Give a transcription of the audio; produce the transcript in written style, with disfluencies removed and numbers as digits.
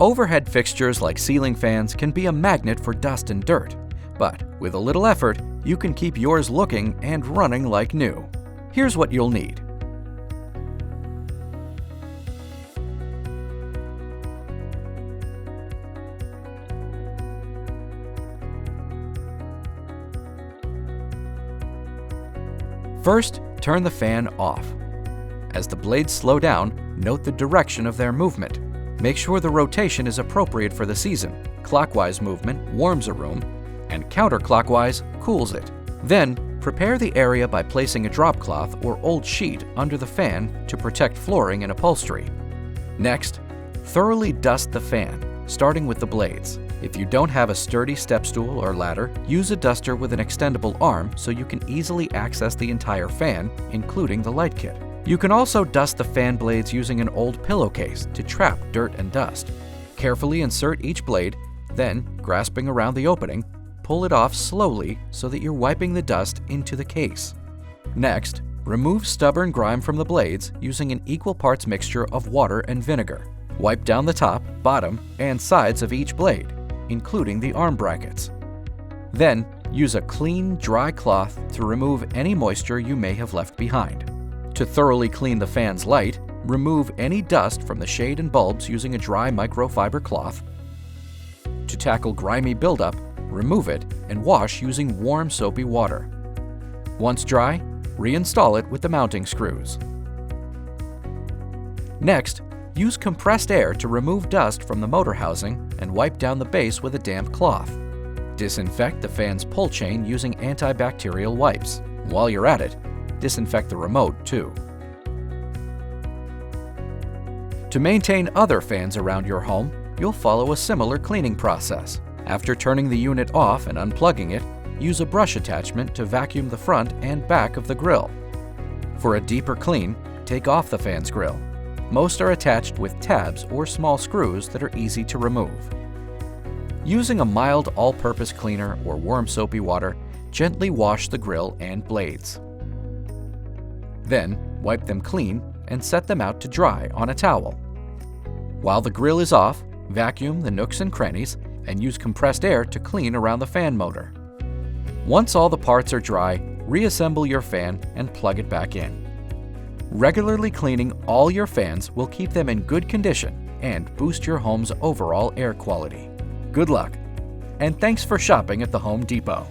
Overhead fixtures like ceiling fans can be a magnet for dust and dirt, but with a little effort, you can keep yours looking and running like new. Here's what you'll need. First, turn the fan off. As the blades slow down, note the direction of their movement. Make sure the rotation is appropriate for the season. Clockwise movement warms a room, and counterclockwise cools it. Then, prepare the area by placing a drop cloth or old sheet under the fan to protect flooring and upholstery. Next, thoroughly dust the fan, starting with the blades. If you don't have a sturdy step stool or ladder, use a duster with an extendable arm so you can easily access the entire fan, including the light kit. You can also dust the fan blades using an old pillowcase to trap dirt and dust. Carefully insert each blade, then, grasping around the opening, pull it off slowly so that you're wiping the dust into the case. Next, remove stubborn grime from the blades using an equal parts mixture of water and vinegar. Wipe down the top, bottom, and sides of each blade, including the arm brackets. Then, use a clean, dry cloth to remove any moisture you may have left behind. To thoroughly clean the fan's light, remove any dust from the shade and bulbs using a dry microfiber cloth. To tackle grimy buildup, remove it and wash using warm soapy water. Once dry, reinstall it with the mounting screws. Next, use compressed air to remove dust from the motor housing and wipe down the base with a damp cloth. Disinfect the fan's pull chain using antibacterial wipes. While you're at it, disinfect the remote too. To maintain other fans around your home, you'll follow a similar cleaning process. After turning the unit off and unplugging it, use a brush attachment to vacuum the front and back of the grill. For a deeper clean, take off the fan's grill. Most are attached with tabs or small screws that are easy to remove. Using a mild all-purpose cleaner or warm soapy water, gently wash the grill and blades. Then, wipe them clean and set them out to dry on a towel. While the grill is off, vacuum the nooks and crannies and use compressed air to clean around the fan motor. Once all the parts are dry, reassemble your fan and plug it back in. Regularly cleaning all your fans will keep them in good condition and boost your home's overall air quality. Good luck, and thanks for shopping at the Home Depot.